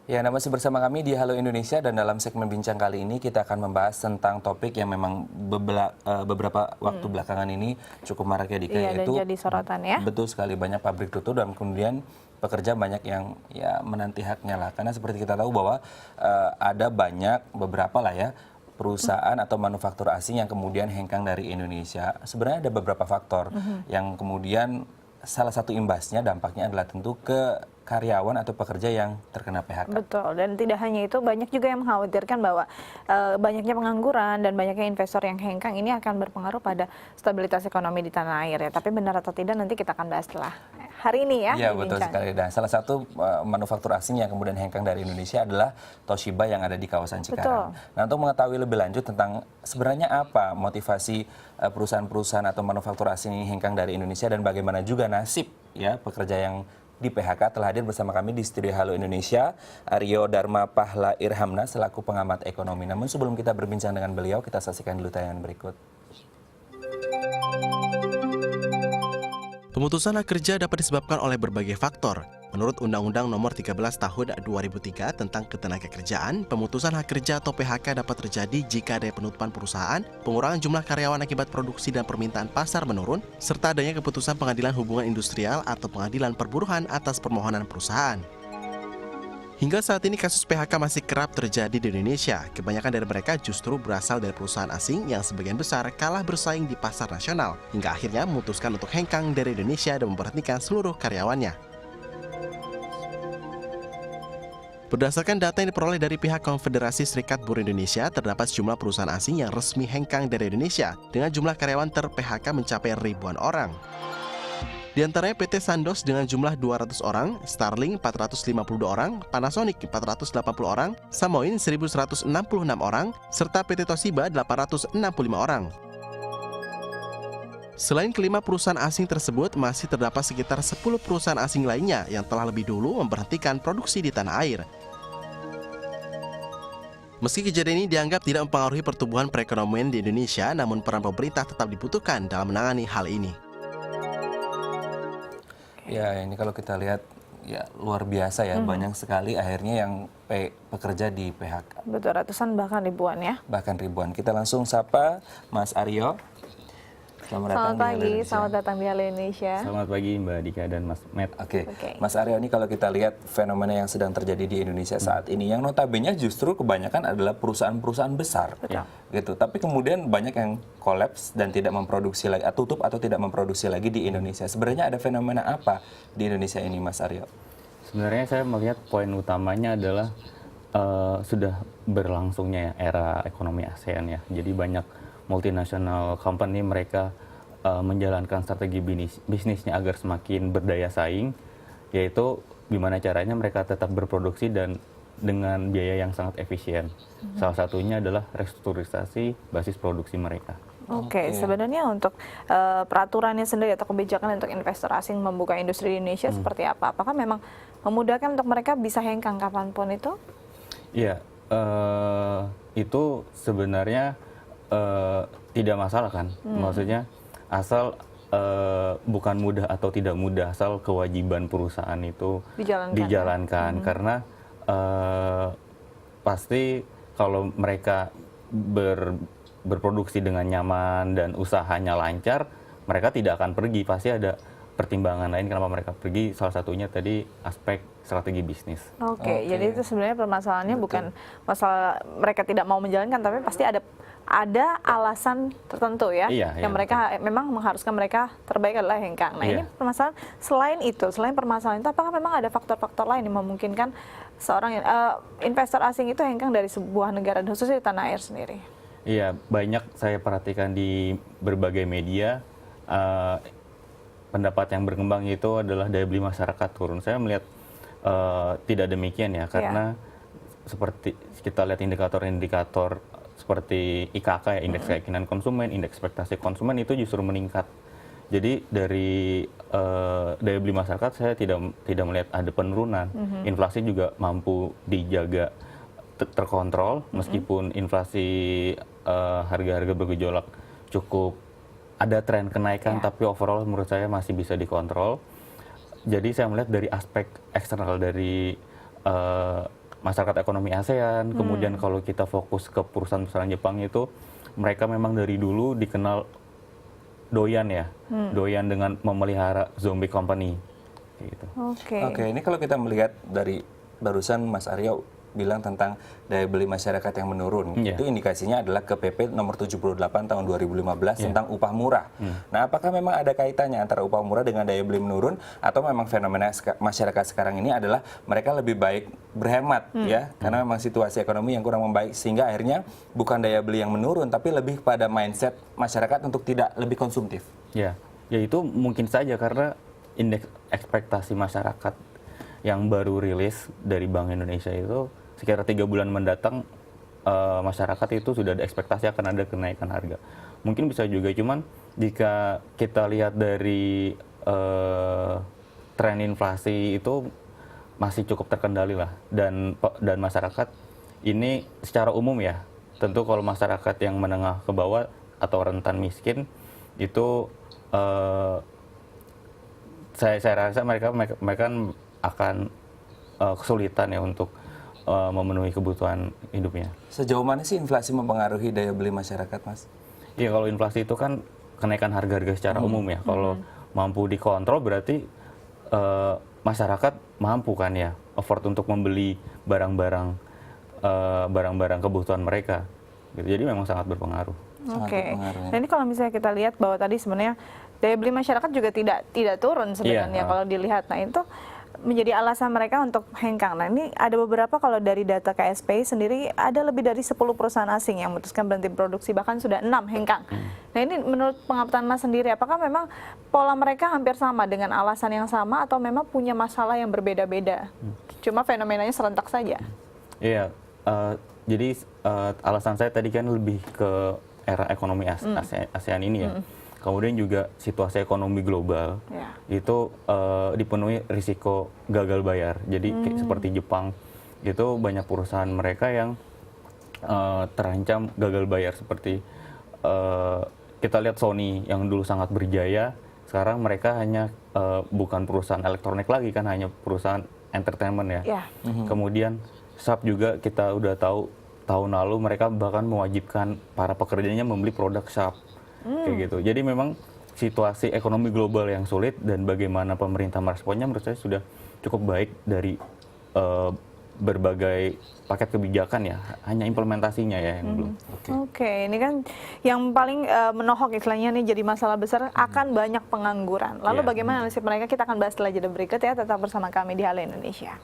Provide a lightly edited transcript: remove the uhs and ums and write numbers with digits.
Ya, Anda masih bersama kami di Halo Indonesia dan dalam segmen bincang kali ini kita akan membahas tentang topik yang memang beberapa waktu belakangan ini cukup marak ya Dika, Iya, dan yaitu jadi sorotan ya. betul sekali banyak pabrik tutup dan kemudian pekerja banyak yang ya menanti haknya lah. Karena seperti kita tahu bahwa ada banyak beberapa lah ya perusahaan atau manufaktur asing yang kemudian hengkang dari Indonesia. Sebenarnya ada beberapa faktor yang kemudian salah satu imbasnya dampaknya adalah tentu ke karyawan atau pekerja yang terkena PHK. Betul, dan tidak hanya itu, banyak juga yang mengkhawatirkan bahwa banyaknya pengangguran dan banyaknya investor yang hengkang ini akan berpengaruh pada stabilitas ekonomi di tanah air ya. Tapi benar atau tidak nanti kita akan bahas setelah hari ini ya. Iya betul sekali. Dan salah satu manufaktur asing yang kemudian hengkang dari Indonesia adalah Toshiba yang ada di kawasan Cikarang. Nah, untuk mengetahui lebih lanjut tentang sebenarnya apa motivasi perusahaan-perusahaan atau manufaktur asing yang hengkang dari Indonesia dan bagaimana juga nasib ya pekerja yang di PHK, telah hadir bersama kami di studio Halo Indonesia Aryo Dharma Pahla Irhamna selaku pengamat ekonomi. Namun sebelum kita berbincang dengan beliau, kita saksikan dulu tayangan berikut. Pemutusan hak kerja dapat disebabkan oleh berbagai faktor. Menurut Undang-Undang Nomor 13 Tahun 2003 tentang Ketenagakerjaan, pemutusan hak kerja atau PHK dapat terjadi jika ada penutupan perusahaan, pengurangan jumlah karyawan akibat produksi dan permintaan pasar menurun, serta adanya keputusan pengadilan hubungan industrial atau pengadilan perburuhan atas permohonan perusahaan. Hingga saat ini kasus PHK masih kerap terjadi di Indonesia. Kebanyakan dari mereka justru berasal dari perusahaan asing yang sebagian besar kalah bersaing di pasar nasional, hingga akhirnya memutuskan untuk hengkang dari Indonesia dan memberhentikan seluruh karyawannya. Berdasarkan data yang diperoleh dari pihak Konfederasi Serikat Buruh Indonesia, terdapat sejumlah perusahaan asing yang resmi hengkang dari Indonesia dengan jumlah karyawan ter-PHK mencapai ribuan orang. Di antaranya PT Sandoz dengan jumlah 200 orang, Starling 452 orang, Panasonic 480 orang, Samoin 1166 orang, serta PT Toshiba 865 orang. Selain kelima perusahaan asing tersebut, masih terdapat sekitar 10 perusahaan asing lainnya yang telah lebih dulu memberhentikan produksi di tanah air. Meski kejadian ini dianggap tidak mempengaruhi pertumbuhan perekonomian di Indonesia, namun peran pemerintah tetap dibutuhkan dalam menangani hal ini. Ya, ini kalau kita lihat ya luar biasa ya, banyak sekali akhirnya yang pekerja di PHK. Betul, ratusan bahkan ribuan ya. Bahkan ribuan. Kita langsung sapa Mas Aryo. Selamat pagi, selamat datang di Halo Indonesia. Selamat pagi Mbak Dika dan Mas Matt. Oke. Mas Aryo, ini kalau kita lihat fenomena yang sedang terjadi di Indonesia saat ini, yang notabene justru kebanyakan adalah perusahaan-perusahaan besar. Betul. Gitu. Tapi kemudian banyak yang kolaps dan tidak memproduksi lagi, tutup atau tidak memproduksi lagi di Indonesia. Sebenarnya ada fenomena apa di Indonesia ini, Mas Aryo? Sebenarnya saya melihat poin utamanya adalah sudah berlangsungnya ya era ekonomi ASEAN ya. Jadi banyak multinational company mereka menjalankan strategi bisnisnya agar semakin berdaya saing, yaitu gimana caranya mereka tetap berproduksi dan dengan biaya yang sangat efisien. Salah satunya adalah restrukturisasi basis produksi mereka. Oke, sebenarnya untuk peraturannya sendiri atau kebijakan untuk investor asing membuka industri di Indonesia seperti apa? Apakah memang memudahkan untuk mereka bisa hengkang kapanpun itu? Iya, itu sebenarnya tidak masalah kan, maksudnya asal bukan mudah atau tidak mudah, asal kewajiban perusahaan itu dijalankan. Karena pasti kalau mereka berproduksi dengan nyaman dan usahanya lancar, mereka tidak akan pergi, pasti ada pertimbangan lain kenapa mereka pergi, salah satunya tadi aspek strategi bisnis. Oke, jadi itu sebenarnya permasalahannya bukan masalah mereka tidak mau menjalankan, tapi pasti ada alasan tertentu ya, yang mereka memang mengharuskan mereka terbaik adalah hengkang. Nah ini permasalahan, selain permasalahan itu, apakah memang ada faktor-faktor lain yang memungkinkan seorang investor asing itu hengkang dari sebuah negara, khususnya di tanah air sendiri? Iya, banyak saya perhatikan di berbagai media, pendapat yang berkembang itu adalah daya beli masyarakat turun. Saya melihat tidak demikian ya, karena seperti kita lihat indikator-indikator seperti IKK ya, indeks keyakinan konsumen, indeks ekspektasi konsumen itu justru meningkat. Jadi dari daya beli masyarakat saya tidak melihat ada penurunan. Inflasi juga mampu dijaga terkontrol meskipun inflasi harga-harga bergejolak cukup ada tren kenaikan, tapi overall menurut saya masih bisa dikontrol. Jadi saya melihat dari aspek eksternal dari masyarakat ekonomi ASEAN. Kemudian kalau kita fokus ke perusahaan-perusahaan Jepang itu, mereka memang dari dulu dikenal doyan ya, doyan dengan memelihara zombie company. Gitu. Oke. Ini kalau kita melihat dari barusan Mas Aryo bilang tentang daya beli masyarakat yang menurun. Itu indikasinya adalah ke PP nomor 78 tahun 2015 tentang upah murah. Nah, apakah memang ada kaitannya antara upah murah dengan daya beli menurun, atau memang fenomena masyarakat sekarang ini adalah mereka lebih baik berhemat ya, karena memang situasi ekonomi yang kurang membaik, sehingga akhirnya bukan daya beli yang menurun tapi lebih pada mindset masyarakat untuk tidak lebih konsumtif. Ya itu mungkin saja karena indeks ekspektasi masyarakat yang baru rilis dari Bank Indonesia itu sekitar 3 bulan mendatang, masyarakat itu sudah ada ekspektasi akan ada kenaikan harga. Mungkin bisa juga, cuman jika kita lihat dari tren inflasi itu masih cukup terkendali lah, dan masyarakat ini secara umum ya, tentu kalau masyarakat yang menengah ke bawah atau rentan miskin itu saya rasa mereka akan kesulitan ya untuk memenuhi kebutuhan hidupnya. Sejauh mana sih inflasi mempengaruhi daya beli masyarakat, Mas? Iya, kalau inflasi itu kan kenaikan harga-harga secara umum ya. Kalau mampu dikontrol berarti masyarakat mampu kan ya afford untuk membeli barang-barang kebutuhan mereka. Gitu. Jadi memang sangat berpengaruh. Oke. Nah, ini kalau misalnya kita lihat bahwa tadi sebenarnya daya beli masyarakat juga tidak turun sebenarnya kalau dilihat. Nah, itu menjadi alasan mereka untuk hengkang. Nah, ini ada beberapa, kalau dari data KSPI sendiri ada lebih dari 10 perusahaan asing yang memutuskan berhenti produksi, bahkan sudah 6 hengkang. Nah, ini menurut pengamatan Mas sendiri, apakah memang pola mereka hampir sama dengan alasan yang sama, atau memang punya masalah yang berbeda-beda? Cuma fenomenanya serentak saja. Iya, jadi alasan saya tadi kan lebih ke era ekonomi ASEAN ini ya. Kemudian juga situasi ekonomi global itu dipenuhi risiko gagal bayar. Jadi seperti Jepang itu banyak perusahaan mereka yang terancam gagal bayar. Seperti kita lihat Sony yang dulu sangat berjaya, sekarang mereka hanya bukan perusahaan elektronik lagi kan, hanya perusahaan entertainment ya. Kemudian Sharp juga kita udah tahu tahun lalu mereka bahkan mewajibkan para pekerjanya membeli produk Sharp. Kayak gitu. Jadi memang situasi ekonomi global yang sulit, dan bagaimana pemerintah meresponnya menurut saya sudah cukup baik dari berbagai paket kebijakan ya, hanya implementasinya ya yang belum. Oke, ini kan yang paling menohok istilahnya nih, jadi masalah besar akan banyak pengangguran. Lalu bagaimana nasib mereka, kita akan bahas setelah jeda berikut ya, tetap bersama kami di Halo Indonesia.